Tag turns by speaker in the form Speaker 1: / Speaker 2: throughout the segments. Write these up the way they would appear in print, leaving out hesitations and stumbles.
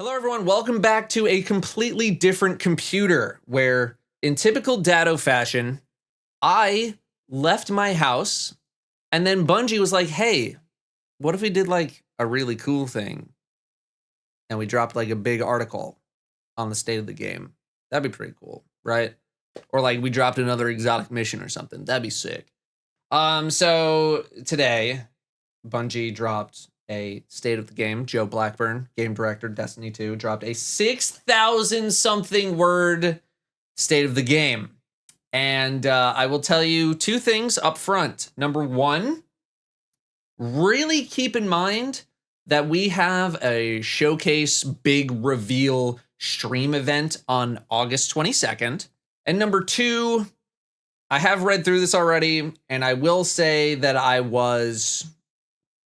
Speaker 1: Hello everyone, welcome back to a completely different computer where, in typical Datto fashion, I left my house and then Bungie was like, hey, what if we did like a really cool thing and we dropped like a big article on the state of the game? That'd be pretty cool, right? Or like we dropped another exotic mission or something. That'd be sick. So today, Bungie dropped a state of the game. Joe Blackburn, game director, Destiny 2, dropped a 6,000 something word state of the game. And I will tell you two things up front. Number one, really keep in mind that we have a showcase big reveal stream event on August 22nd. And number two, I have read through this already, and I will say that I was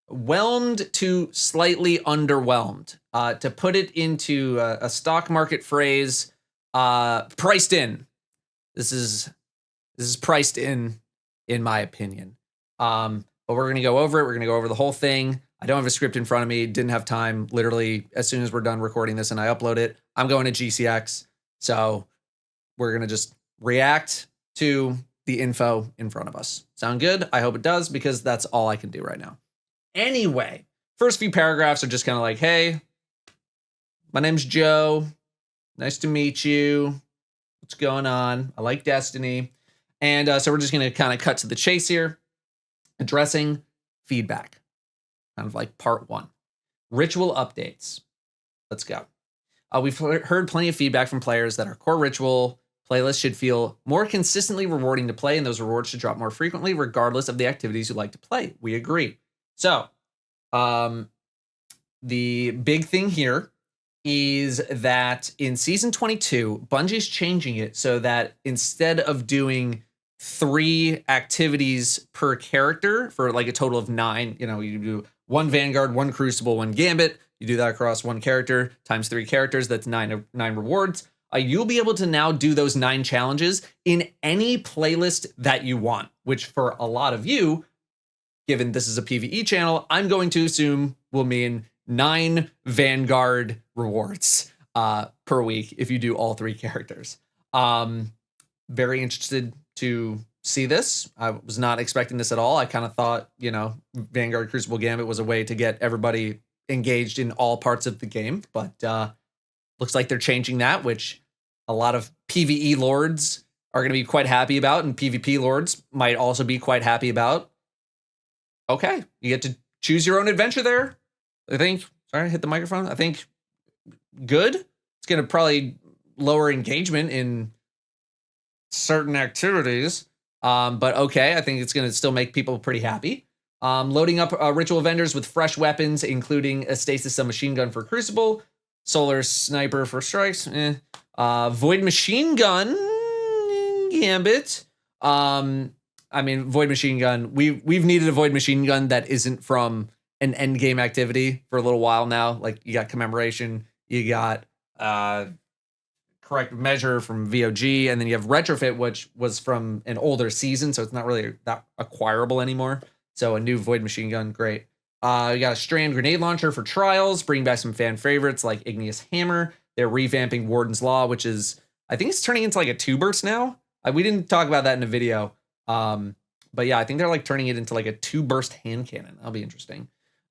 Speaker 1: whelmed to slightly underwhelmed. To put it into a stock market phrase, priced in. This is priced in my opinion. But we're gonna go over it. We're gonna go over the whole thing. I don't have a script in front of me. Didn't have time. Literally, as soon as we're done recording this and I upload it, I'm going to GCX. So we're gonna just react to the info in front of us. Sound good? I hope it does, because that's all I can do right now. Anyway, first few paragraphs are just kind of like, hey, my name's Joe. Nice to meet you. What's going on? I like Destiny. And so we're just going to kind of cut to the chase here, addressing feedback, kind of like part one. Ritual updates. Let's go. We've heard plenty of feedback from players that our core ritual playlist should feel more consistently rewarding to play, and those rewards should drop more frequently, regardless of the activities you like to play. We agree. So, the big thing here is that in Season 22, Bungie's changing it so that instead of doing 3 activities per character for like a total of 9, you do 1 Vanguard, 1 Crucible, 1 Gambit, you do that across 1 character times 3 characters, that's 9 rewards. You'll be able to now do those 9 challenges in any playlist that you want, which for a lot of you, given this is a PvE channel, I'm going to assume will mean 9 Vanguard rewards per week if you do all 3 characters. Very interested to see this. I was not expecting this at all. I kind of thought, Vanguard Crucible Gambit was a way to get everybody engaged in all parts of the game, but looks like they're changing that, which a lot of PvE lords are going to be quite happy about, and PvP lords might also be quite happy about. Okay, you get to choose your own adventure there. I think, sorry, I hit the microphone. I think good. It's going to probably lower engagement in certain activities, but okay, I think it's going to still make people pretty happy. Loading up ritual vendors with fresh weapons, including a stasis submachine gun for Crucible, solar sniper for strikes, void machine gun Gambit. Void machine gun. We've needed a void machine gun that isn't from an end game activity for a little while now. Like, you got commemoration, you got corrective measure from VOG, and then you have retrofit, which was from an older season, so it's not really that acquirable anymore. So a new void machine gun, great. You got a strand grenade launcher for trials, bringing back some fan favorites like Igneous Hammer. They're revamping Warden's Law, which is, I think it's turning into like a 2-burst now. We didn't talk about that in the video. But yeah, I think they're like turning it into like a 2-burst hand cannon. That'll be interesting.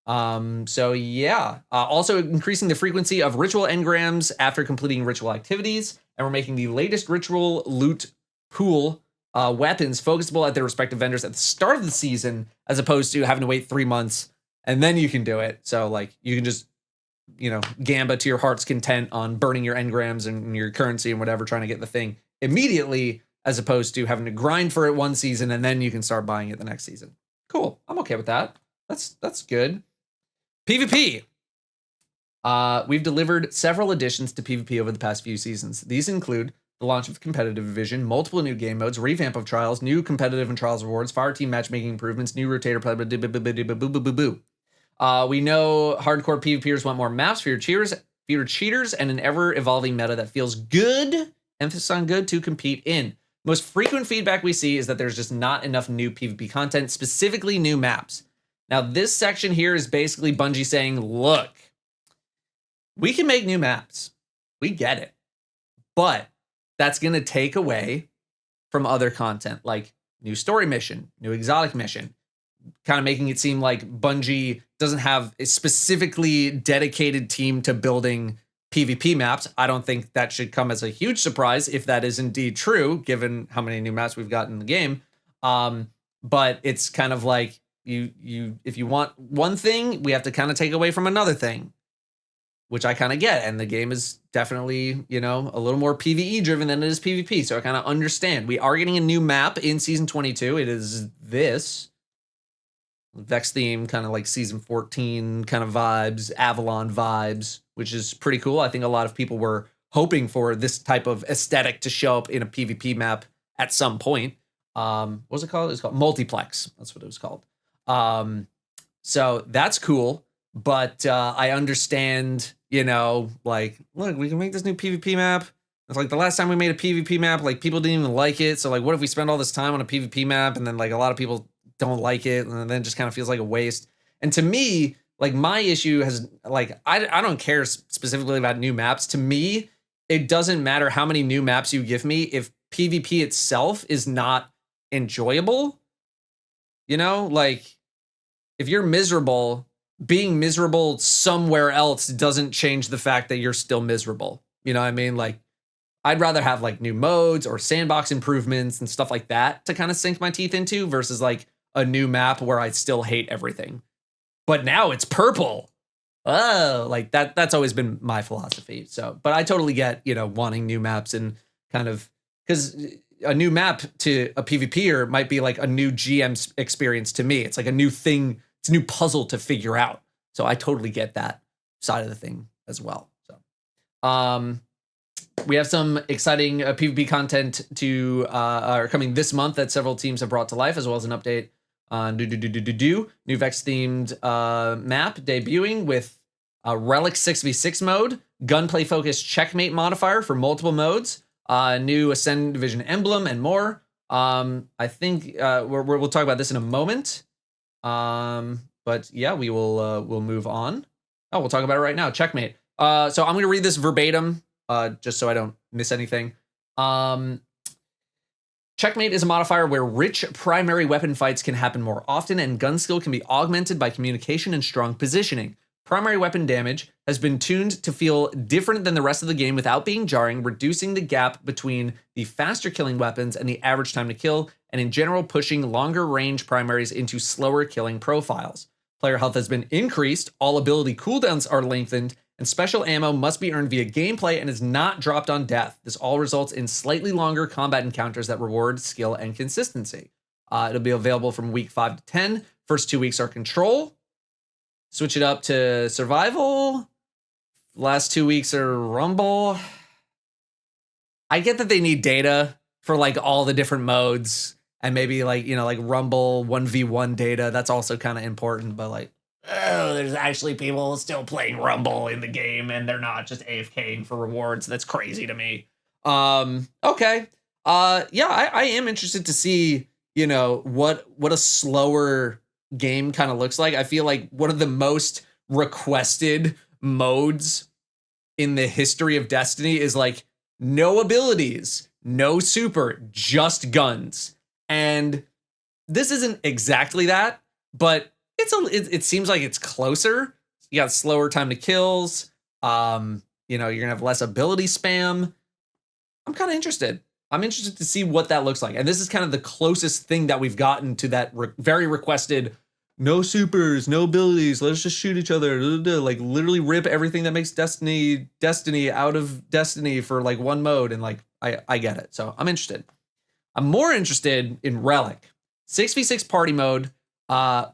Speaker 1: So yeah, also increasing the frequency of ritual engrams after completing ritual activities. And we're making the latest ritual loot pool weapons focusable at their respective vendors at the start of the season, as opposed to having to wait 3 months and then you can do it. So like, you can just, gamba to your heart's content on burning your engrams and your currency and whatever, trying to get the thing immediately, as opposed to having to grind for it 1 season and then you can start buying it the next season. Cool. I'm okay with that. That's good. PvP. We've delivered several additions to PvP over the past few seasons. These include the launch of Competitive Division, multiple new game modes, revamp of Trials, new competitive and Trials rewards, fire team matchmaking improvements, new rotator play, we know hardcore PvPers want more maps, fewer cheaters, and an ever-evolving meta that feels good, emphasis on good, to compete in. Most frequent feedback we see is that there's just not enough new PvP content, specifically new maps. Now, this section here is basically Bungie saying, look, we can make new maps. We get it. But that's going to take away from other content like new story mission, new exotic mission, kind of making it seem like Bungie doesn't have a specifically dedicated team to building PvP maps. I don't think that should come as a huge surprise if that is indeed true, given how many new maps we've got in the game. But it's kind of like if you want one thing, we have to kind of take away from another thing, which I kind of get. And the game is definitely, a little more PvE driven than it is PvP. So I kind of understand. We are getting a new map in season 22. It is this Vex theme, kind of like season 14 kind of vibes, Avalon vibes, which is pretty cool. I think a lot of people were hoping for this type of aesthetic to show up in a PvP map at some point. What was it called? It's called Multiplex. That's what it was called. So that's cool. But I understand, like, look, we can make this new PvP map. It's like the last time we made a PvP map, like people didn't even like it. So like, what if we spend all this time on a PvP map and then like a lot of people don't like it and then it just kind of feels like a waste. And to me, like my issue has like, I don't care specifically about new maps. To me, it doesn't matter how many new maps you give me if PvP itself is not enjoyable. Like if you're miserable, being miserable somewhere else doesn't change the fact that you're still miserable. You know what I mean? Like I'd rather have like new modes or sandbox improvements and stuff like that to kind of sink my teeth into versus like a new map where I still hate everything. But now it's purple. Oh, like that's always been my philosophy. So, but I totally get, wanting new maps and kind of because a new map to a PvPer might be like a new GM experience to me. It's like a new thing. It's a new puzzle to figure out. So I totally get that side of the thing as well. So, we have some exciting PvP content to are coming this month that several teams have brought to life, as well as an update on new Vex themed map debuting with a Relic 6v6 mode, gunplay focused checkmate modifier for multiple modes, new Ascend Division emblem, and more. I think we'll talk about this in a moment. But yeah, we'll move on. Oh, we'll talk about it right now. Checkmate. So I'm going to read this verbatim, just so I don't miss anything. Checkmate is a modifier where rich primary weapon fights can happen more often, and gun skill can be augmented by communication and strong positioning. Primary weapon damage has been tuned to feel different than the rest of the game without being jarring, reducing the gap between the faster killing weapons and the average time to kill, and in general pushing longer range primaries into slower killing profiles. Player health has been increased, all ability cooldowns are lengthened, and special ammo must be earned via gameplay and is not dropped on death. This all results in slightly longer combat encounters that reward skill and consistency. It'll be available from week 5 to 10. First 2 weeks are control. Switch it up to survival. Last 2 weeks are rumble. I get that they need data for like all the different modes and maybe like, like rumble 1v1 data. That's also kind of important, but like, oh, there's actually people still playing Rumble in the game and they're not just AFKing for rewards. That's crazy to me. Okay. Yeah, I am interested to see, what a slower game kind of looks like. I feel like one of the most requested modes in the history of Destiny is like no abilities, no super, just guns. And this isn't exactly that, but it seems like it's closer. You got slower time to kills. You're gonna have less ability spam. I'm kind of interested. I'm interested to see what that looks like. And this is kind of the closest thing that we've gotten to that very requested no supers, no abilities. Let's just shoot each other. Like literally rip everything that makes Destiny out of Destiny for like one mode. And like, I get it. So I'm interested. I'm more interested in Relic 6v6 party mode.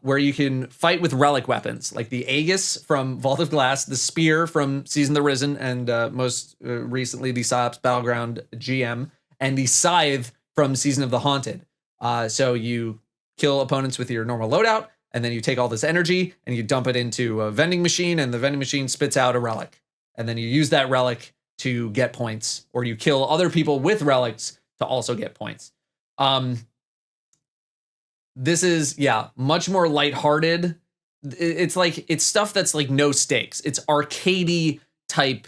Speaker 1: Where you can fight with relic weapons, like the Aegis from Vault of Glass, the Spear from Season of the Risen, and most recently the PsyOps Battleground GM, and the Scythe from Season of the Haunted. So you kill opponents with your normal loadout, and then you take all this energy, and you dump it into a vending machine, and the vending machine spits out a relic. And then you use that relic to get points, or you kill other people with relics to also get points. This is, much more lighthearted. It's like, it's stuff that's like no stakes. It's arcadey type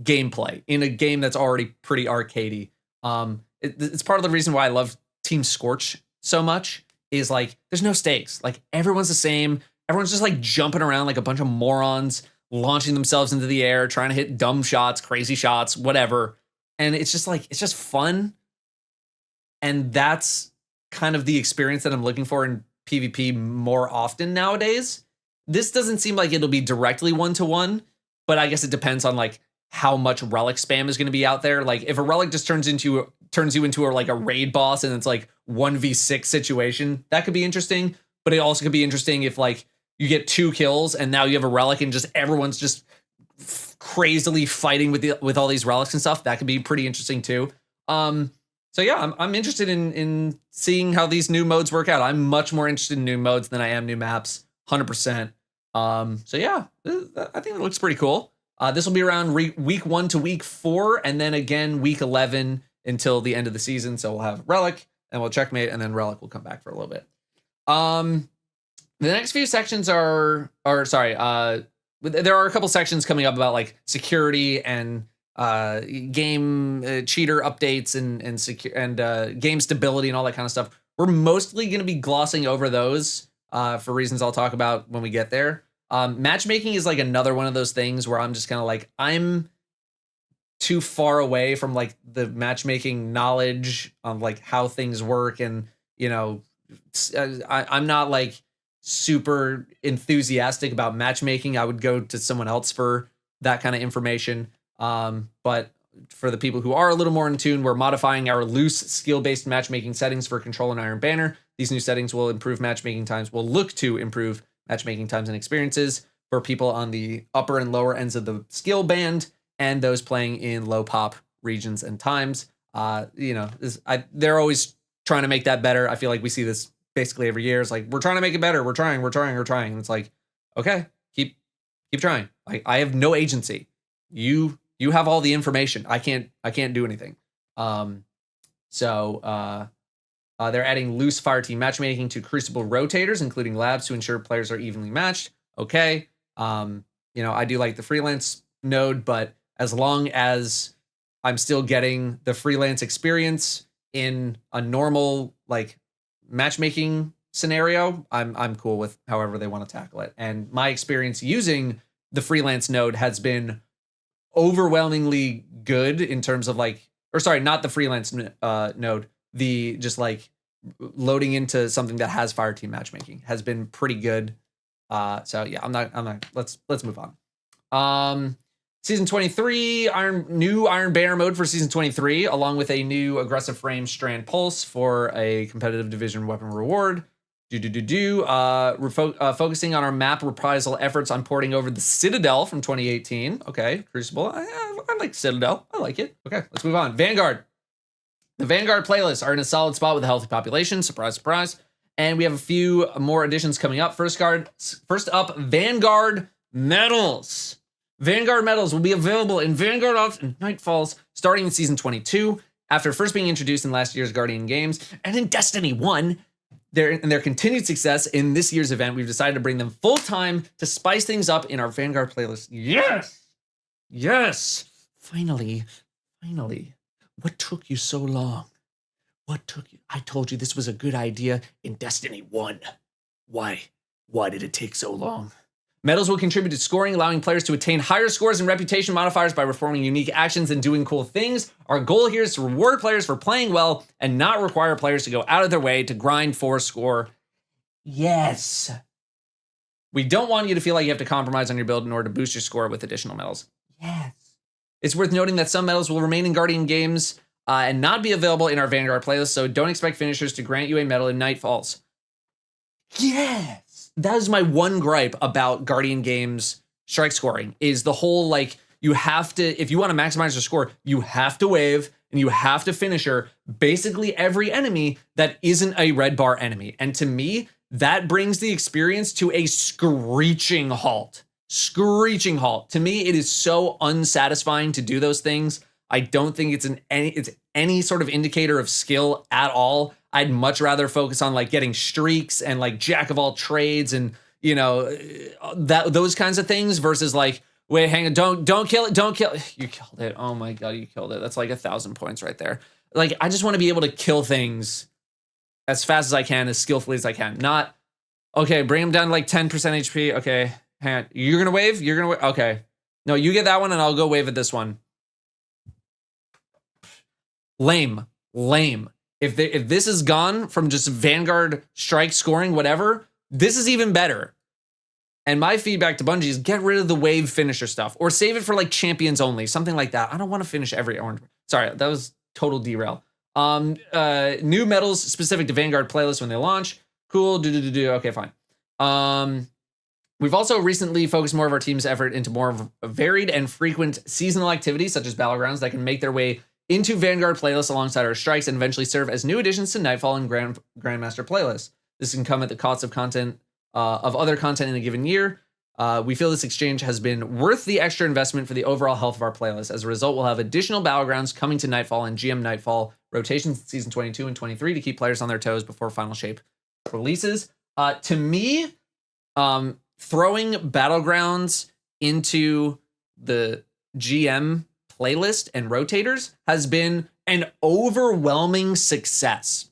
Speaker 1: gameplay in a game that's already pretty arcadey. It's part of the reason why I love Team Scorch so much, is like there's no stakes. Like everyone's the same. Everyone's just like jumping around like a bunch of morons, launching themselves into the air, trying to hit dumb shots, crazy shots, whatever. And it's just fun. And that's kind of the experience that I'm looking for in PvP more often nowadays. This doesn't seem like it'll be directly 1-to-1, but I guess it depends on like how much relic spam is going to be out there. Like if a relic just turns you into like a raid boss and it's like 1v6 situation, that could be interesting. But it also could be interesting if like you get 2 kills and now you have a relic and just everyone's just crazily fighting with all these relics and stuff. That could be pretty interesting too. So yeah, I'm interested in seeing how these new modes work out. I'm much more interested in new modes than I am new maps, 100%. So yeah, I think it looks pretty cool. This will be around week 1 to week 4, and then again week 11 until the end of the season. So we'll have Relic, and we'll checkmate, and then Relic will come back for a little bit. The next few sections there are a couple sections coming up about like security and game cheater updates and game stability and all that kind of stuff. We're mostly going to be glossing over those for reasons I'll talk about when we get there. Matchmaking is like another one of those things where I'm just kind of like, I'm too far away from like the matchmaking knowledge of like how things work. And, you know, I'm not like super enthusiastic about matchmaking. I would go to someone else for that kind of information. But for the people who are a little more in tune, we're modifying our loose skill-based matchmaking settings for Control and Iron Banner. These new settings will improve matchmaking times, will look to improve matchmaking times and experiences for people on the upper and lower ends of the skill band and those playing in low pop regions and times. They're always trying to make that better. I feel like we see this basically every year. It's like, we're trying to make it better. We're trying. And it's like, okay, keep trying. I have no agency. You have all the information. I can't do anything. They're adding loose fireteam matchmaking to Crucible rotators, including labs, to ensure players are evenly matched. Okay. I do like the freelance node, but as long as I'm still getting the freelance experience in a normal like matchmaking scenario, I'm cool with however they want to tackle it. And my experience using the freelance node has been overwhelmingly good in terms of like, or sorry, not the freelance node, the just like loading into something that has fireteam matchmaking has been pretty good. So yeah, I'm not, let's move on. Season 23, new Iron Banner mode for Season 23, along with a new aggressive frame strand pulse for a competitive division weapon reward. We're focusing on our map reprisal efforts on porting over the Citadel from 2018. Okay, Crucible. I like Citadel. I like it. Okay, let's move on. Vanguard. The Vanguard playlists are in a solid spot with a healthy population. Surprise, surprise. And we have a few more additions coming up. First up, Vanguard medals. Vanguard medals will be available in Vanguard Ops and Nightfalls starting in Season 22, after first being introduced in last year's Guardian Games and in Destiny 1. Their continued success in this year's event, we've decided to bring them full-time to spice things up in our Vanguard playlist. Yes! Finally. What took you so long? I told you this was a good idea in Destiny 1. Why did it take so long? Medals will contribute to scoring, allowing players to attain higher scores and reputation modifiers by performing unique actions and doing cool things. Our goal here is to reward players for playing well and not require players to go out of their way to grind for score. Yes. We don't want you to feel like you have to compromise on your build in order to boost your score with additional medals. Yes. It's worth noting that some medals will remain in Guardian Games and not be available in our Vanguard playlist, so don't expect finishers to grant you a medal in Nightfalls. Yes. That is my one gripe about Guardian Games strike scoring, is the whole, like, you have to, if you want to maximize your score, you have to wave and you have to finisher basically every enemy that isn't a red bar enemy. And to me, that brings the experience to a screeching halt. To me, it is so unsatisfying to do those things. I don't think it's any sort of indicator of skill at all. I'd much rather focus on like getting streaks and like jack of all trades and, you know, those kinds of things versus like Wait, hang on. Don't kill it. Don't kill it. You killed it. Oh my god, you killed it. That's like 1,000 points right there. Like, I just want to be able to kill things as fast as I can, as skillfully as I can. Not, okay, bring him down to like 10% HP. Okay, hang on. You're gonna wave? You're gonna wave? Okay. No, you get that one and I'll go wave at this one. Lame. Lame. If this is gone from just Vanguard strike scoring, whatever, this is even better. And my feedback to Bungie is get rid of the wave finisher stuff or save it for like champions only, something like that. I don't want to finish every orange. Sorry, that was total derail. New medals specific to Vanguard playlist when they launch. Cool. Okay, fine. We've also recently focused more of our team's effort into more of a varied and frequent seasonal activities such as Battlegrounds that can make their way into Vanguard playlists alongside our strikes and eventually serve as new additions to Nightfall and Grandmaster playlists. This can come at the cost of content of other content in a given year. We feel this exchange has been worth the extra investment for the overall health of our playlist. As a result, we'll have additional Battlegrounds coming to Nightfall and GM Nightfall rotations in Season 22 and 23 to keep players on their toes before Final Shape releases. To me, throwing Battlegrounds into the GM playlist and rotators has been an overwhelming success.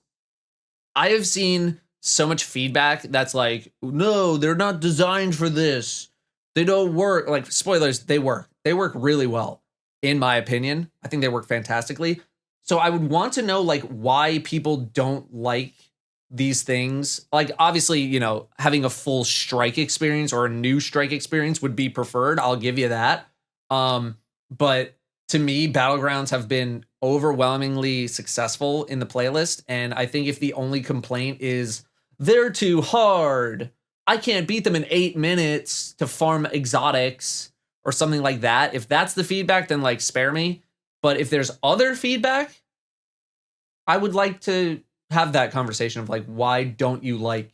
Speaker 1: I have seen so much feedback that's like, no, they're not designed for this. They don't work. Like, spoilers, they work. They work really well, in my opinion. I think they work fantastically. So I would want to know, like, why people don't like these things. Like, obviously, you know, having a full strike experience or a new strike experience would be preferred. I'll give you that. But to me, Battlegrounds have been overwhelmingly successful in the playlist. And I think if the only complaint is they're too hard, I can't beat them in 8 minutes to farm exotics or something like that. If that's the feedback, then like spare me. But if there's other feedback, I would like to have that conversation of like, why don't you like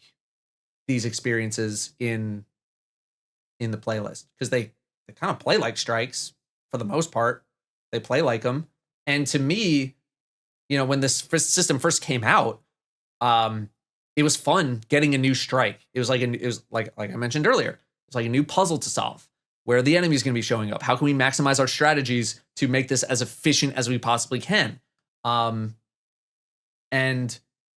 Speaker 1: these experiences in the playlist? Because they kind of play like strikes for the most part. They play like them. And to me, you know, when this system first came out, it was fun getting a new strike. It was like I mentioned earlier, it's like a new puzzle to solve. Where are the enemy's going to be showing up? How can we maximize our strategies to make this as efficient as we possibly can? And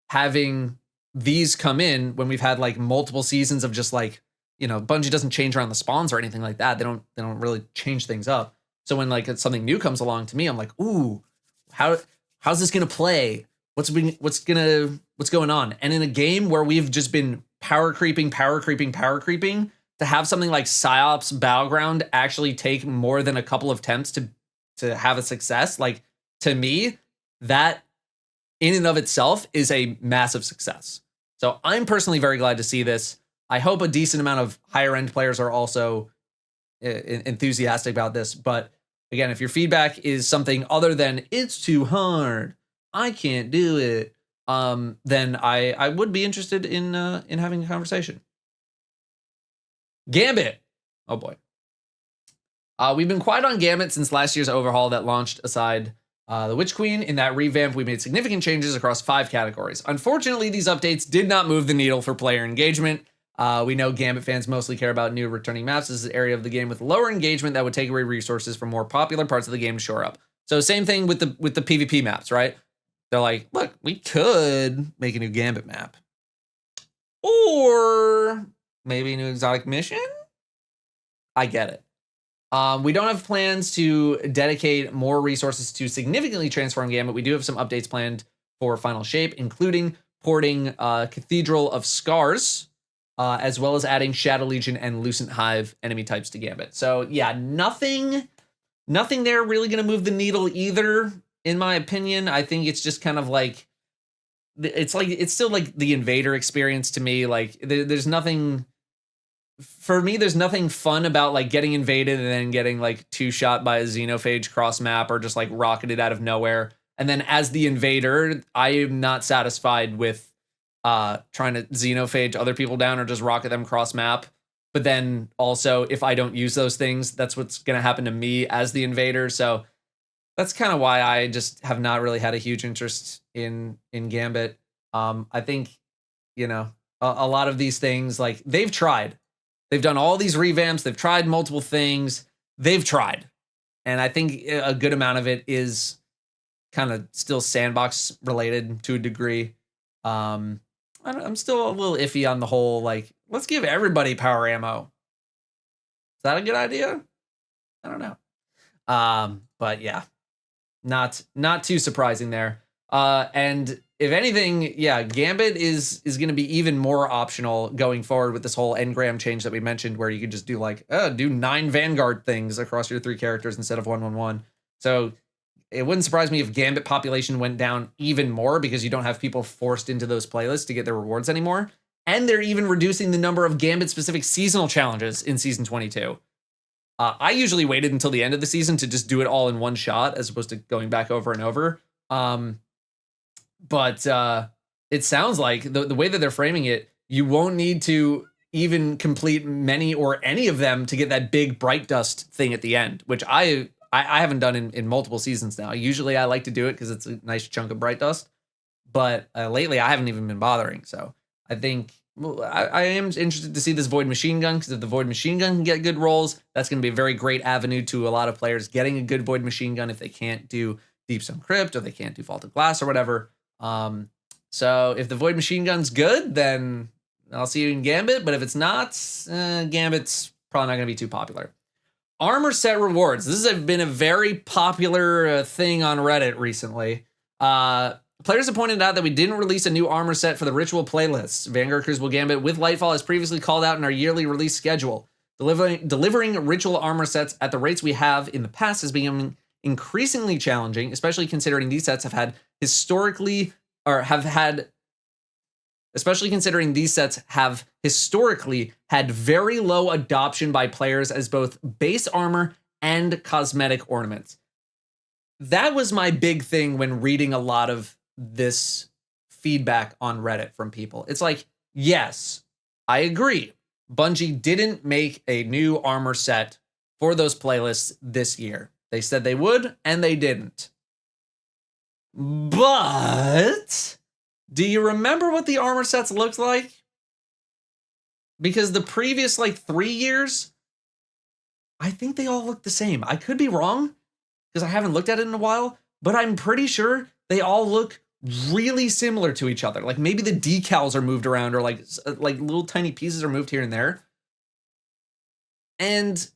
Speaker 1: having these come in when we've had like multiple seasons of just like, you know, Bungie doesn't change around the spawns or anything like that. They don't really change things up. So when like something new comes along to me, I'm like, ooh, how's this gonna play? What's going on? And in a game where we've just been power creeping, to have something like PsyOps Battleground actually take more than a couple of attempts to have a success, like, to me, that in and of itself is a massive success. So I'm personally very glad to see this. I hope a decent amount of higher end players are also enthusiastic about this. But again, if your feedback is something other than it's too hard, I can't do it, then I would be interested in having a conversation. Gambit. Oh boy. We've been quiet on Gambit since last year's overhaul that launched aside the Witch Queen. In that revamp, we made significant changes across 5 categories. Unfortunately, these updates did not move the needle for player engagement. We know Gambit fans mostly care about new returning maps. This is an area of the game with lower engagement that would take away resources from more popular parts of the game to shore up. So same thing with the PvP maps, right? They're like, look, we could make a new Gambit map. Or maybe a new exotic mission? I get it. We don't have plans to dedicate more resources to significantly transform Gambit. We do have some updates planned for Final Shape, including porting Cathedral of Scars, as well as adding Shadow Legion and Lucent Hive enemy types to Gambit. So yeah, nothing there really going to move the needle either, in my opinion. I think it's just kind of like, it's still like the Invader experience to me. Like there's nothing, for me, there's nothing fun about like getting invaded and then getting like 2-shot by a Xenophage cross map or just like rocketed out of nowhere. And then as the Invader, I am not satisfied with trying to Xenophage other people down or just rocket them cross map. But then also, if I don't use those things, that's what's going to happen to me as the Invader. So that's kind of why I just have not really had a huge interest in Gambit. I think, you know, a lot of these things, like, they've done all these revamps. They've tried multiple things. they've tried. And I think a good amount of it is kind of still sandbox related to a degree. I'm still a little iffy on the whole, like, let's give everybody power ammo. Is that a good idea? I don't know. But yeah, not too surprising there. And if anything, yeah, Gambit is going to be even more optional going forward with this whole engram change that we mentioned, where you could just do like, do 9 Vanguard things across your 3 characters instead of 111. So it wouldn't surprise me if Gambit population went down even more, because you don't have people forced into those playlists to get their rewards anymore. And they're even reducing the number of Gambit-specific seasonal challenges in Season 22. I usually waited until the end of the season to just do it all in one shot, as opposed to going back over and over. But it sounds like the way that they're framing it, you won't need to even complete many or any of them to get that big bright dust thing at the end, which I haven't done in multiple seasons now. Usually I like to do it because it's a nice chunk of bright dust, but lately I haven't even been bothering. So I think I am interested to see this Void Machine Gun, because if the Void Machine Gun can get good rolls, that's going to be a very great avenue to a lot of players getting a good Void Machine Gun if they can't do Deep Stone Crypt or they can't do Vault of Glass or whatever. So if the Void Machine Gun's good, then I'll see you in Gambit. But if it's not, Gambit's probably not going to be too popular. Armor set rewards. This has been a very popular thing on Reddit recently. Players have pointed out that we didn't release a new armor set for the ritual playlists. Vanguard, Crucible, Gambit with Lightfall, as previously called out in our yearly release schedule. Delivering ritual armor sets at the rates we have in the past has become increasingly challenging, especially considering these sets have historically had very low adoption by players as both base armor and cosmetic ornaments. That was my big thing when reading a lot of this feedback on Reddit from people. It's like, yes, I agree. Bungie didn't make a new armor set for those playlists this year. They said they would, and they didn't. But do you remember what the armor sets looked like? Because the previous 3 years, I think they all look the same. I could be wrong, because I haven't looked at it in a while, but I'm pretty sure they all look really similar to each other. Like maybe the decals are moved around, or like little tiny pieces are moved here and there. And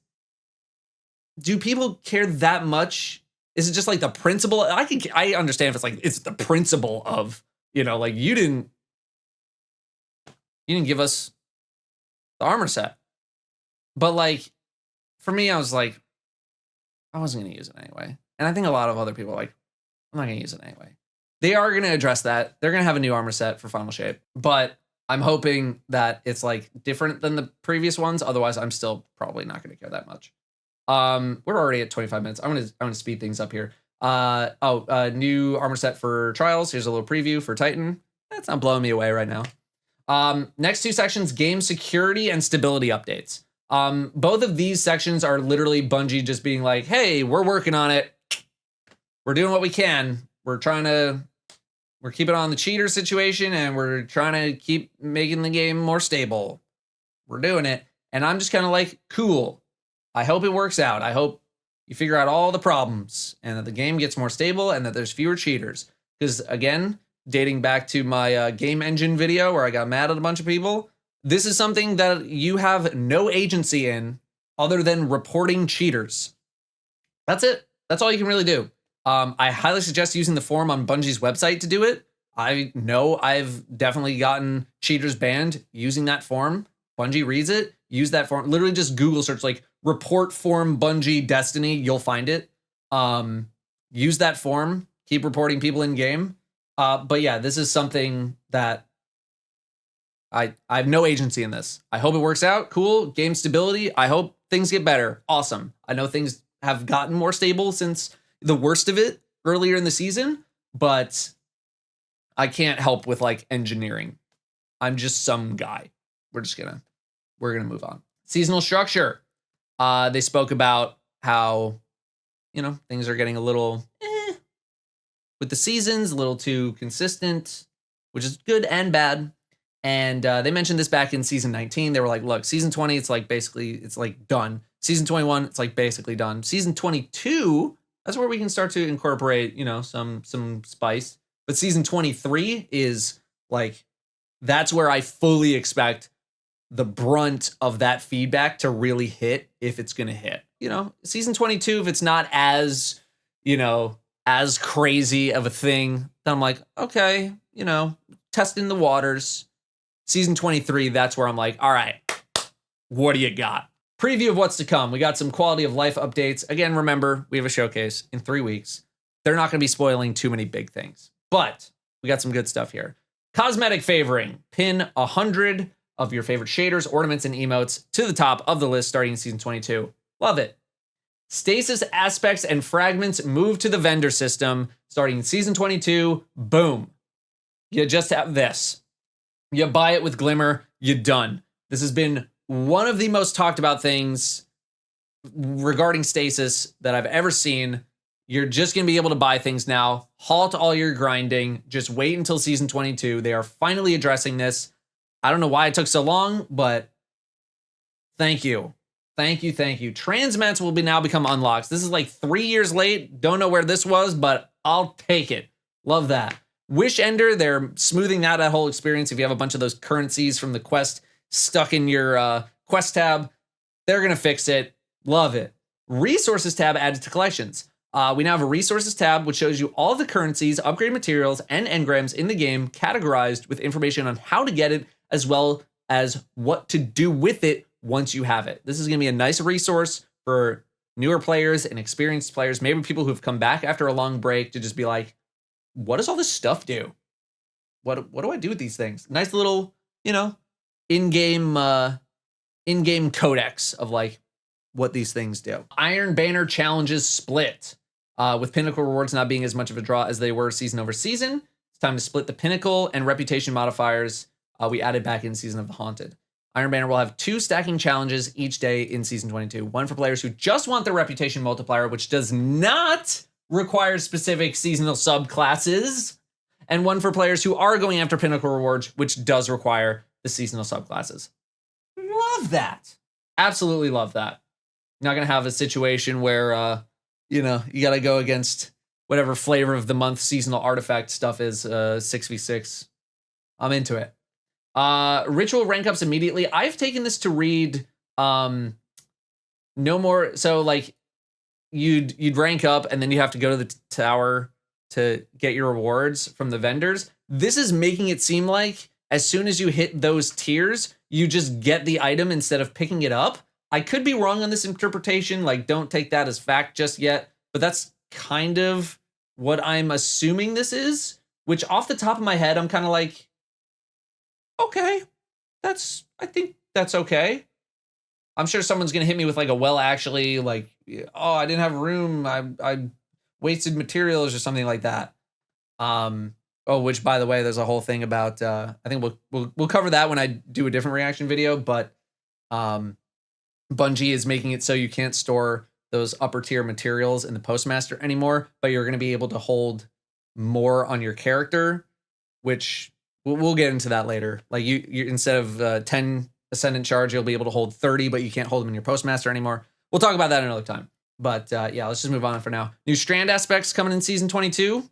Speaker 1: do people care that much? Is it just like the principle? I understand if it's the principle of, you didn't give us the armor set. But for me, I was like, I wasn't going to use it anyway. And I think a lot of other people are like, I'm not going to use it anyway. They are going to address that. They're going to have a new armor set for Final Shape. But I'm hoping that it's different than the previous ones. Otherwise, I'm still probably not going to care that much. We're already at 25 minutes. I'm going to speed things up here. New armor set for Trials. Here's a little preview for Titan. That's not blowing me away right now. Next 2 sections, game security and stability updates. Both of these sections are literally Bungie just being like, hey, we're working on it. We're doing what we can. We're keeping on the cheater situation, and we're trying to keep making the game more stable. We're doing it. And I'm just kind of like, cool. I hope it works out. I hope you figure out all the problems and that the game gets more stable and that there's fewer cheaters. Because again, dating back to my game engine video where I got mad at a bunch of people, this is something that you have no agency in other than reporting cheaters. That's it. That's all you can really do. I highly suggest using the form on Bungie's website to do it. I know I've definitely gotten cheaters banned using that form. Bungie reads it, use that form. Literally just Google search report form Bungie Destiny. You'll find it. Use that form. Keep reporting people in game. But yeah, this is something that I have no agency in this. I hope it works out. Cool. Game stability. I hope things get better. Awesome. I know things have gotten more stable since the worst of it earlier in the season, but I can't help with engineering. I'm just some guy. We're gonna move on. Seasonal structure. They spoke about how, things are getting a little with the seasons, a little too consistent, which is good and bad. And they mentioned this back in season 19. They were like, look, season 20, it's basically done. Season 21, it's like basically done. Season 22, that's where we can start to incorporate, some spice. But season 23 is like, that's where I fully expect the brunt of that feedback to really hit, if it's going to hit. Season 22, if it's not as, as crazy of a thing, then I'm like, okay, testing the waters. Season 23, that's where I'm like, all right, what do you got? Preview of what's to come. We got some quality of life updates. Again, remember, we have a showcase in 3 weeks. They're not going to be spoiling too many big things, but we got some good stuff here. Cosmetic favoring. Pin 100 of your favorite shaders, ornaments, and emotes to the top of the list starting in season 22. Love it. Stasis aspects and fragments move to the vendor system starting in season 22. Boom. You just have this. You buy it with Glimmer, you're done. This has been one of the most talked about things regarding stasis that I've ever seen. You're just going to be able to buy things now. Halt all your grinding. Just wait until season 22. They are finally addressing this. I don't know why it took so long, but thank you. Thank you, thank you. Transmats will now become unlocks. This is like 3 years late. Don't know where this was, but I'll take it. Love that. Wish Ender, they're smoothing out that whole experience. If you have a bunch of those currencies from the quest stuck in your quest tab, they're going to fix it. Love it. Resources tab added to collections. We now have a resources tab, which shows you all the currencies, upgrade materials, and engrams in the game, categorized with information on how to get it, as well as what to do with it once you have it. This is going to be a nice resource for newer players and experienced players, maybe people who've come back after a long break to just be like, what does all this stuff do? What do I do with these things? Nice little, in-game codex of like what these things do. Iron Banner challenges split. With Pinnacle rewards not being as much of a draw as they were season over season, it's time to split the Pinnacle and Reputation modifiers we added back in Season of the Haunted. Iron Banner will have 2 stacking challenges each day in Season 22. One for players who just want their Reputation multiplier, which does not require specific seasonal subclasses, and one for players who are going after Pinnacle rewards, which does require the seasonal subclasses. Love that. Absolutely love that. Not going to have a situation where, you got to go against whatever flavor of the month seasonal artifact stuff is, 6v6. I'm into it. Ritual rank ups immediately. I've taken this to read no more. So like you'd rank up and then you have to go to the tower to get your rewards from the vendors. This is making it seem like as soon as you hit those tiers, you just get the item instead of picking it up. I could be wrong on this interpretation. Like, don't take that as fact just yet, but that's kind of what I'm assuming this is, which off the top of my head, I'm kind of like, okay, I think that's okay. I'm sure someone's going to hit me with like a, well, actually, like, oh, I didn't have room. I wasted materials or something like that. Oh, which by the way, there's a whole thing about, I think we'll cover that when I do a different reaction video, but, Bungie is making it so you can't store those upper tier materials in the Postmaster anymore, but you're going to be able to hold more on your character, which we'll get into that later. Like you instead of 10 Ascendant charge, you'll be able to hold 30, but you can't hold them in your Postmaster anymore. We'll talk about that another time. But yeah, let's just move on for now. New Strand aspects coming in Season 22.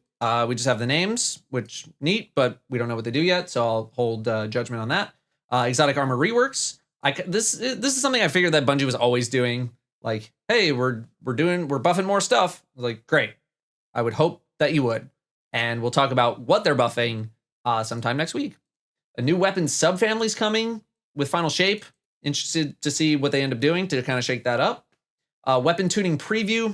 Speaker 1: We just have the names, which neat, but we don't know what they do yet, so I'll hold judgment on that. Exotic armor reworks. This is something I figured that Bungie was always doing. Like, hey, we're buffing more stuff. Like, great. I would hope that you would. And we'll talk about what they're buffing sometime next week. A new weapon subfamily's coming with Final Shape. Interested to see what they end up doing to kind of shake that up. Weapon tuning preview.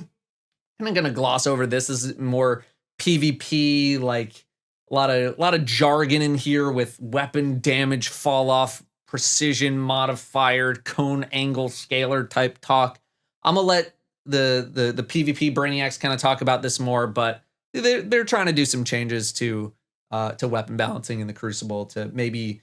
Speaker 1: I'm not gonna gloss over this. This is more PvP, like a lot of jargon in here with weapon damage, fall off, precision modifier, cone angle scalar type talk. I'm gonna let the PvP brainiacs kind of talk about this more, but they're trying to do some changes to weapon balancing in the Crucible to maybe,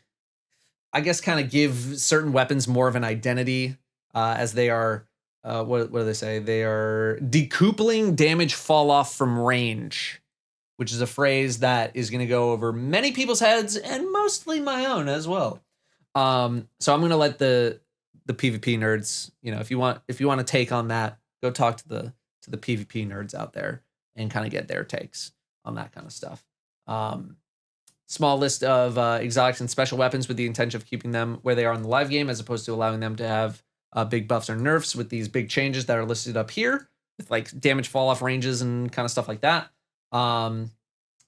Speaker 1: I guess, kind of give certain weapons more of an identity, as they are, what do they say? They are decoupling damage fall off from range, which is a phrase that is going to go over many people's heads and mostly my own as well. So I'm going to let the the PvP nerds, you know, if you want to take on that, go talk to the PvP nerds out there and kind of get their takes on that kind of stuff. Small list of exotics and special weapons with the intention of keeping them where they are in the live game, as opposed to allowing them to have big buffs or nerfs, with these big changes that are listed up here, with like damage fall off ranges and kind of stuff like that. And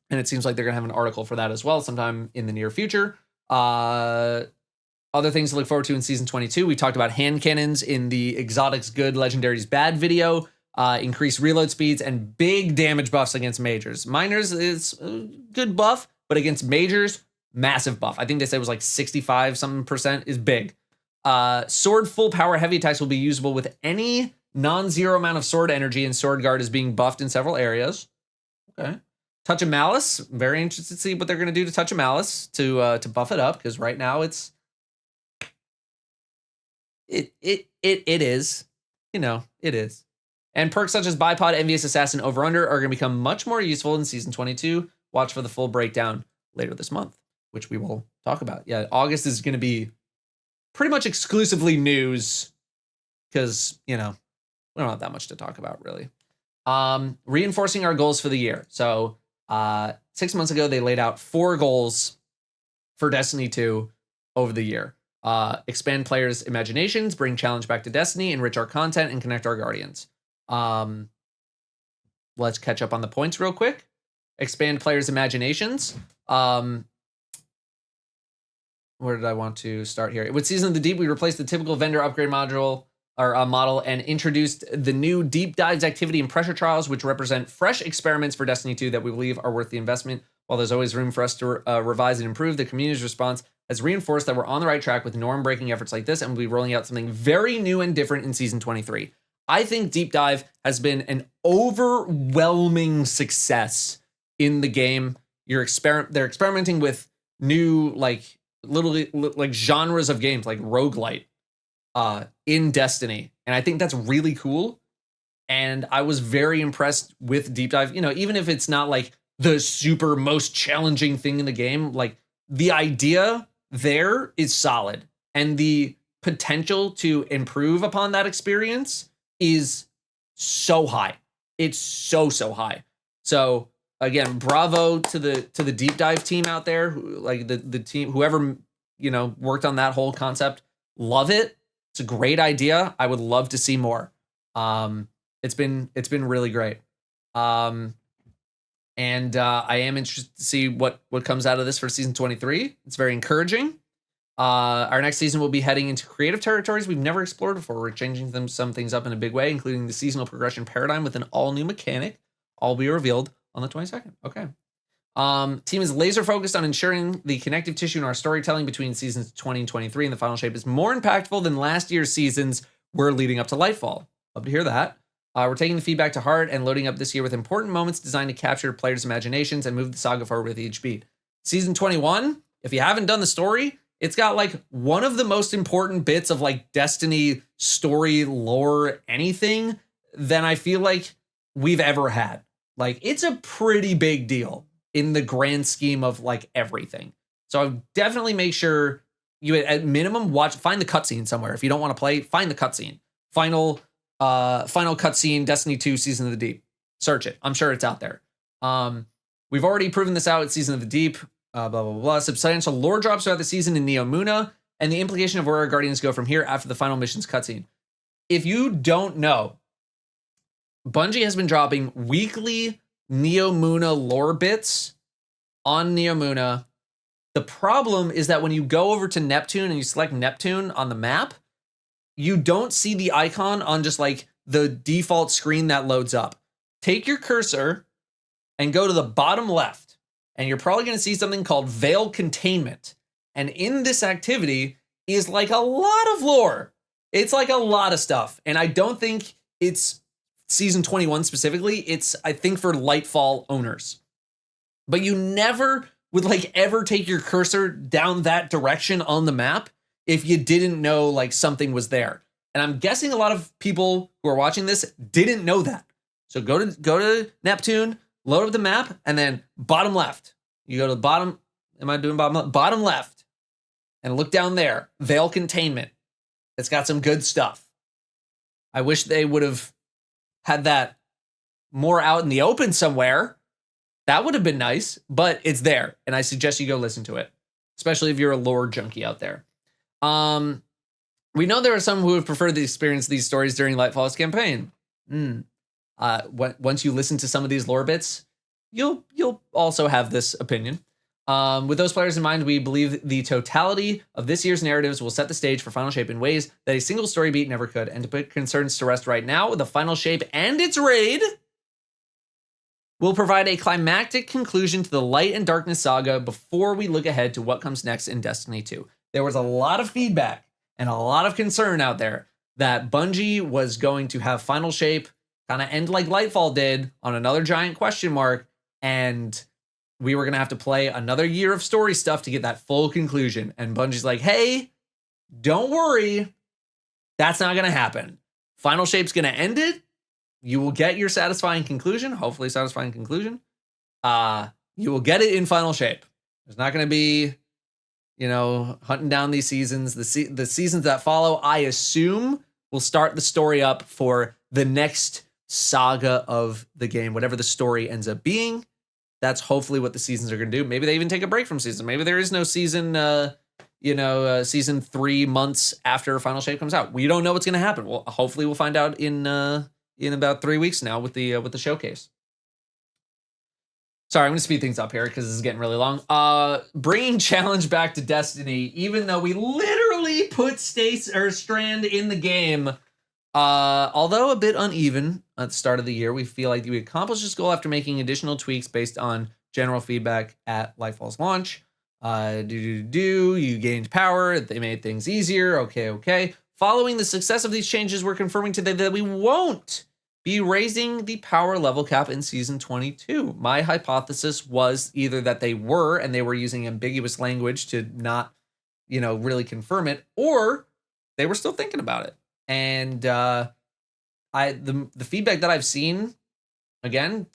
Speaker 1: it seems like they're gonna have an article for that as well sometime in the near future. Other things to look forward to in season 22. We talked about hand cannons in the exotics good, legendaries bad video. Increased reload speeds and big damage buffs against majors. Minors is a good buff, but against majors, massive buff. I think they said it was like 65 something percent is big. Sword full power heavy attacks will be usable with any non-zero amount of sword energy, and sword guard is being buffed in several areas. Okay. Touch of Malice. Very interested to see what they're going to do to Touch of Malice to buff it up, because right now it is. You know, it is. And perks such as Bipod, Envious Assassin, Over Under are going to become much more useful in season 22. Watch for the full breakdown later this month, which we will talk about. Yeah, August is going to be pretty much exclusively news because, you know, we don't have that much to talk about, really. Reinforcing our goals for the year. So 6 months ago, they laid out 4 goals for Destiny 2 over the year. Expand players' imaginations, bring challenge back to Destiny, enrich our content, and connect our guardians. Let's catch up on the points real quick. Expand players' imaginations. Where did I want to start here? With Season of the Deep, we replaced the typical vendor upgrade module and introduced the new Deep Dives activity and pressure trials, which represent fresh experiments for Destiny 2 that we believe are worth the investment. While there's always room for us to revise and improve, the community's response has reinforced that we're on the right track with norm-breaking efforts like this, and we'll be rolling out something very new and different in Season 23. I think Deep Dive has been an overwhelming success in the game. They're experimenting with new, like, literally like genres of games, like roguelite, in Destiny. And I think that's really cool. And I was very impressed with Deep Dive. You know, even if it's not like the super most challenging thing in the game, like the idea there is solid. And the potential to improve upon that experience is so high. It's so high. So again, bravo to the Deep Dive team out there, like the team, whoever, you know, worked on that whole concept. Love it. It's a great idea. I would love to see more. It's been really great. And I am interested to see what comes out of this for season 23. It's very encouraging. Our next season will be heading into creative territories we've never explored before. We're changing some things up in a big way, including the seasonal progression paradigm with an all-new mechanic. All be revealed on the 22nd. Okay. Team is laser focused on ensuring the connective tissue in our storytelling between seasons 20 and 23 and the final shape is more impactful than last year's seasons were leading up to Lightfall. Love to hear that. We're taking the feedback to heart and loading up this year with important moments designed to capture players' imaginations and move the saga forward with each beat. Season 21, if you haven't done the story, it's got like one of the most important bits of like Destiny story, lore, anything than I feel like we've ever had. Like, it's a pretty big deal in the grand scheme of like everything. So I definitely make sure you at minimum find the cutscene somewhere. If you don't want to play, find the cutscene. Final cutscene, Destiny 2, Season of the Deep. Search it. I'm sure it's out there. We've already proven this out at Season of the Deep. Blah, blah, blah. Substantial lore drops throughout the season in Neo Muna, and the implication of where our Guardians go from here after the final missions cutscene. If you don't know, Bungie has been dropping weekly Neo Muna lore bits on Neo Muna. The problem is that when you go over to Neptune and you select Neptune on the map, you don't see the icon on just like the default screen that loads up. Take your cursor and go to the bottom left, and you're probably going to see something called Veil Containment. And in this activity is like a lot of lore. It's like a lot of stuff. And I don't think it's Season 21 specifically. It's, I think, for Lightfall owners. But you never would like ever take your cursor down that direction on the map if you didn't know like something was there. And I'm guessing a lot of people who are watching this didn't know that. So go to Neptune, load up the map, and then bottom left. You go to the bottom. Am I doing bottom left? Bottom left. And look down there. Veil Containment. It's got some good stuff. I wish they would have had that more out in the open somewhere. That would have been nice, but it's there, and I suggest you go listen to it, especially if you're a lore junkie out there. We know there are some who have preferred to experience these stories during Lightfall's campaign. Once you listen to some of these lore bits, you'll also have this opinion. With those players in mind, we believe the totality of this year's narratives will set the stage for Final Shape in ways that a single story beat never could. And to put concerns to rest right now, the Final Shape and its raid will provide a climactic conclusion to the Light and Darkness saga before we look ahead to what comes next in Destiny 2. There was a lot of feedback and a lot of concern out there that Bungie was going to have Final Shape kind of end like Lightfall did on another giant question mark, and we were going to have to play another year of story stuff to get that full conclusion. And Bungie's like, hey, don't worry. That's not going to happen. Final Shape's going to end it. You will get your satisfying conclusion, hopefully satisfying conclusion. You will get it in Final Shape. There's not going to be, hunting down these seasons. The seasons that follow, I assume, will start the story up for the next saga of the game, whatever the story ends up being. That's hopefully what the seasons are going to do. Maybe they even take a break from season. Maybe there is no season, season 3 months after Final Shape comes out. We don't know what's going to happen. Well, hopefully we'll find out in about 3 weeks now with the showcase. Sorry, I'm going to speed things up here because this is getting really long. Bringing challenge back to Destiny, even though we literally put Strand in the game. Although a bit uneven at the start of the year, we feel like we accomplished this goal after making additional tweaks based on general feedback at Lightfall's launch. You gained power. They made things easier. Okay. Following the success of these changes, we're confirming today that we won't be raising the power level cap in Season 22. My hypothesis was either that they were, and they were using ambiguous language to not, really confirm it, or they were still thinking about it. And the feedback that I've seen, again,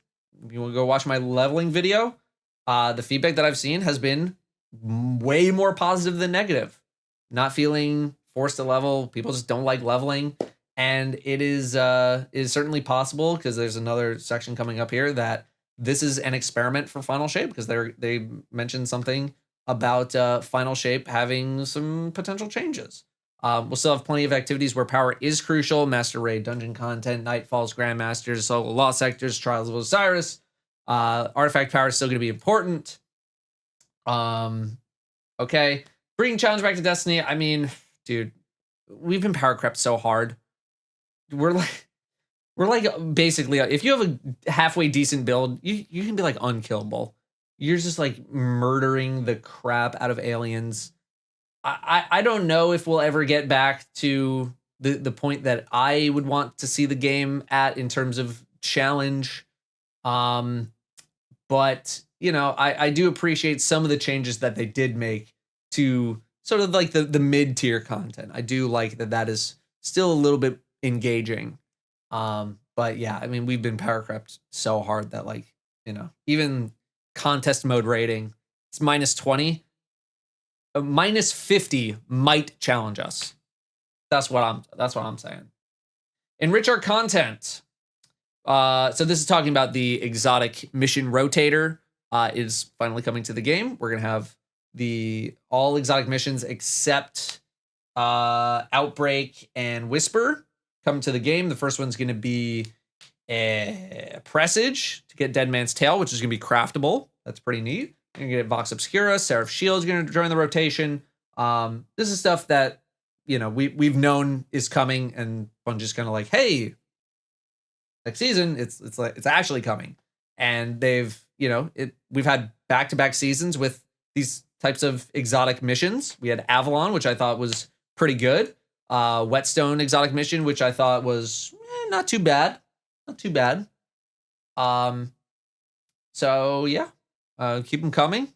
Speaker 1: if you want to go watch my leveling video, the feedback that I've seen has been way more positive than negative. Not feeling forced to level. People just don't like leveling. And it is certainly possible, because there's another section coming up here, that this is an experiment for Final Shape, because they mentioned something about Final Shape having some potential changes. We'll still have plenty of activities where power is crucial: Master Raid, dungeon content, Nightfalls, Grandmasters, solo lost sectors, Trials of Osiris. Artifact power is still going to be important. Okay. Bringing challenge back to Destiny. I mean, dude, we've been power crept so hard. We're like basically, if you have a halfway decent build, you can be like unkillable. You're just like murdering the crap out of aliens. I don't know if we'll ever get back to the point that I would want to see the game at in terms of challenge. But I do appreciate some of the changes that they did make to sort of like the mid-tier content. I do like that is still a little bit engaging. But yeah, I mean, we've been power crept so hard that even contest mode rating, it's -20. -50 might challenge us. That's what I'm saying. Enrich our content. So this is talking about the exotic mission rotator is finally coming to the game. We're gonna have all exotic missions except Outbreak and Whisper come to the game. The first one's gonna be a Presage to get Dead Man's Tail, which is gonna be craftable. That's pretty neat. You're gonna get Vox Obscura. Seraph Shield's gonna join the rotation. This is stuff that we've known is coming, and Bungie's kind of like, hey, next season it's actually coming. And they've we've had back-to-back seasons with these types of exotic missions. We had Avalon, which I thought was pretty good. Whetstone exotic mission, which I thought was not too bad. So yeah. Keep them coming.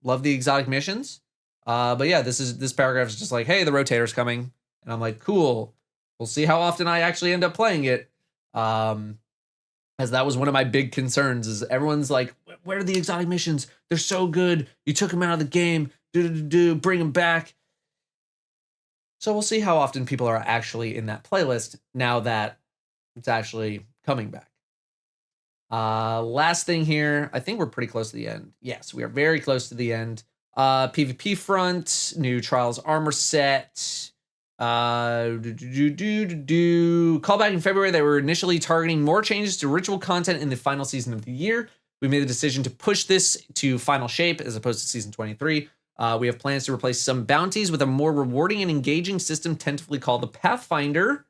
Speaker 1: Love the exotic missions. But yeah, this paragraph is just like, hey, the rotator's coming. And I'm like, cool. We'll see how often I actually end up playing it. As that was one of my big concerns, is everyone's like, where are the exotic missions? They're so good. You took them out of the game. Bring them back. So we'll see how often people are actually in that playlist now that it's actually coming back. Last thing here, I think we're pretty close to the end. Yes, we are very close to the end. PvP front, new Trials armor set. Callback in February, they were initially targeting more changes to ritual content in the final season of the year. We made the decision to push this to final shape as opposed to season 23. We have plans to replace some bounties with a more rewarding and engaging system tentatively called the Pathfinder.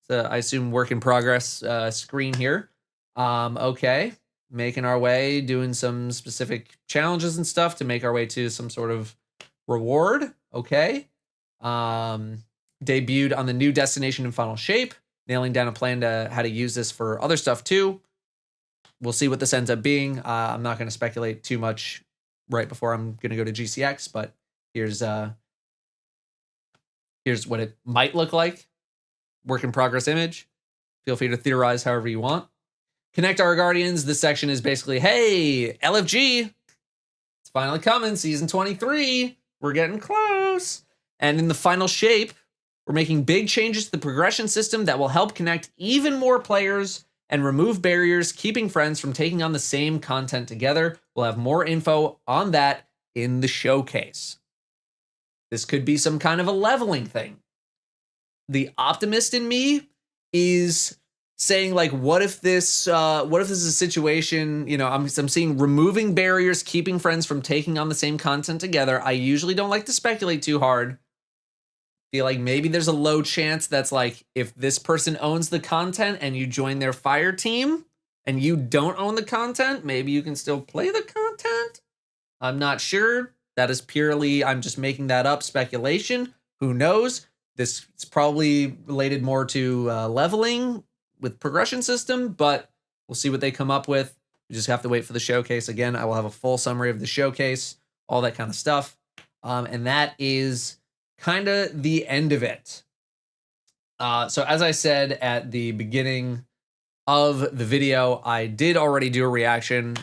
Speaker 1: So I assume work in progress screen here. Okay, making our way, doing some specific challenges and stuff to make our way to some sort of reward. Okay. Debuted on the new destination in final shape, nailing down a plan to how to use this for other stuff too. We'll see what this ends up being. I'm not going to speculate too much right before I'm going to go to GCX, but here's what it might look like. Work in progress image. Feel free to theorize however you want. Connect our Guardians. This section is basically, hey, LFG, it's finally coming, season 23. We're getting close. And in the final shape, we're making big changes to the progression system that will help connect even more players and remove barriers, keeping friends from taking on the same content together. We'll have more info on that in the showcase. This could be some kind of a leveling thing. The optimist in me is saying, like, what if this is a situation, you know, I'm seeing removing barriers, keeping friends from taking on the same content together. I usually don't like to speculate too hard. Feel like maybe there's a low chance that's like, if this person owns the content and you join their fire team and you don't own the content, maybe you can still play the content. I'm not sure. That is purely, I'm just making that up, speculation. Who knows? This is probably related more to leveling with progression system, but we'll see what they come up with. We just have to wait for the showcase. Again, I will have a full summary of the showcase, all that kind of stuff. And that is kind of the end of it. So as I said at the beginning of the video, I did already do a reaction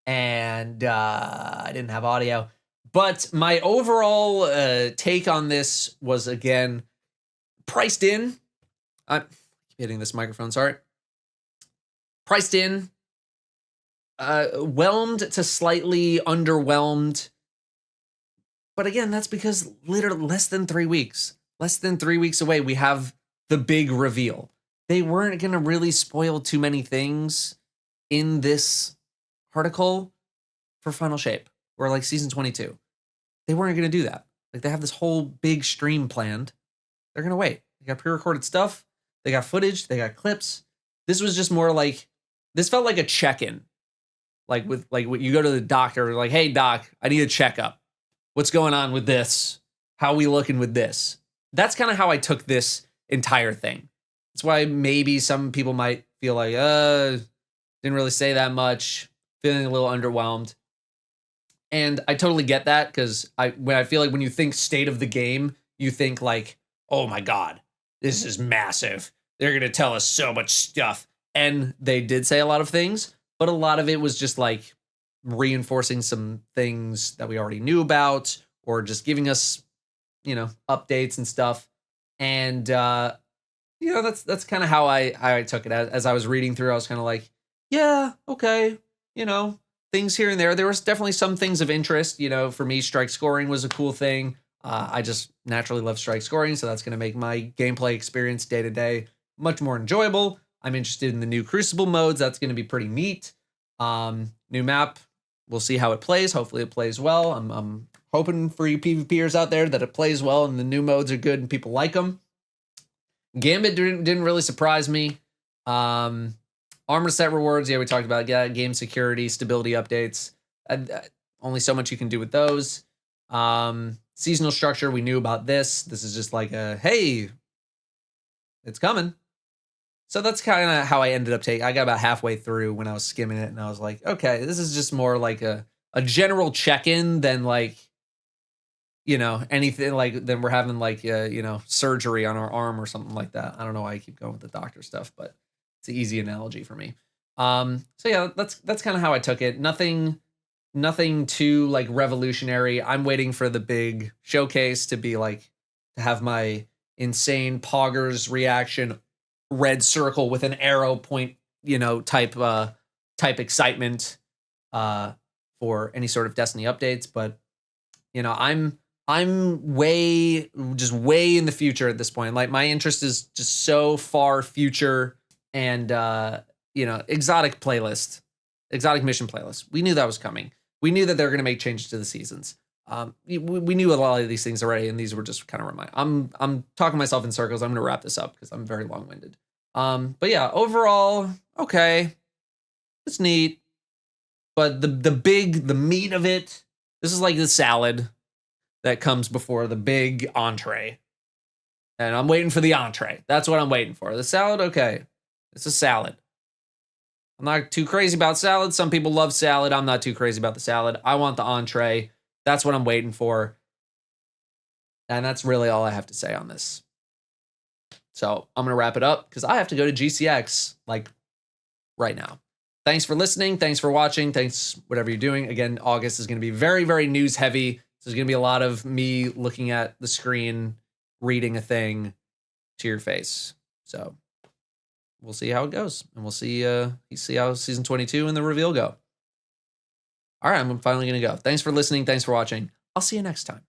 Speaker 1: and I didn't have audio, but my overall take on this was, again, priced in. I'm hitting this microphone, sorry. Priced in, whelmed to slightly underwhelmed. But again, that's because literally less than 3 weeks away, we have the big reveal. They weren't going to really spoil too many things in this article for Final Shape or like season 22. They weren't going to do that. Like, they have this whole big stream planned. They're going to wait. They got pre-recorded stuff. They got footage. They got clips. This was just more like, this felt like a check-in. Like with, like, when you go to the doctor, like, hey doc, I need a checkup. What's going on with this? How are we looking with this? That's kind of how I took this entire thing. That's why maybe some people might feel like, didn't really say that much, feeling a little underwhelmed. And I totally get that, because I feel like when you think state of the game, you think like, oh my God, this is massive. They're going to tell us so much stuff. And they did say a lot of things, but a lot of it was just like reinforcing some things that we already knew about, or just giving us, you know, updates and stuff. And, you know, that's kind of how I took it. As I was reading through, I was kind of like, yeah, okay, you know, things here and there. There was definitely some things of interest. You know, for me, strike scoring was a cool thing. I just naturally love strike scoring, so that's going to make my gameplay experience day to day much more enjoyable. I'm interested in the new Crucible modes. That's going to be pretty neat. New map. We'll see how it plays. Hopefully it plays well. I'm hoping for you PvPers out there that it plays well and the new modes are good and people like them. Gambit didn't really surprise me. Armor set rewards, yeah, we talked about. Yeah, game security, stability updates. Only so much you can do with those. Seasonal structure, we knew about this. This is just like a, hey, it's coming. So that's kind of how I ended up taking. I got about halfway through when I was skimming it, and I was like, okay, this is just more like a general check-in than like, you know, anything like, then we're having like, you know, surgery on our arm or something like that. I don't know why I keep going with the doctor stuff, but it's an easy analogy for me. So yeah, that's kind of how I took it. Nothing too like revolutionary. I'm waiting for the big showcase to be like, to have my insane poggers reaction, red circle with an arrow point, type excitement for any sort of Destiny updates. But I'm way in the future at this point. Like, my interest is just so far future, and exotic mission playlist. We knew that was coming. We knew that they were going to make changes to the seasons. We knew a lot of these things already, and these were just kind of I'm talking myself in circles. I'm going to wrap this up because I'm very long-winded. But yeah, overall, okay, it's neat. But the meat of it, this is like the salad that comes before the big entree. And I'm waiting for the entree. That's what I'm waiting for. The salad, okay, it's a salad. I'm not too crazy about salad. Some people love salad. I'm not too crazy about the salad. I want the entree. That's what I'm waiting for. And that's really all I have to say on this. So I'm going to wrap it up because I have to go to GCX like right now. Thanks for listening. Thanks for watching. Thanks, whatever you're doing. Again, August is going to be very, very news heavy. So there's going to be a lot of me looking at the screen, reading a thing to your face. So we'll see how it goes. And we'll see how season 22 and the reveal go. All right, I'm finally going to go. Thanks for listening. Thanks for watching. I'll see you next time.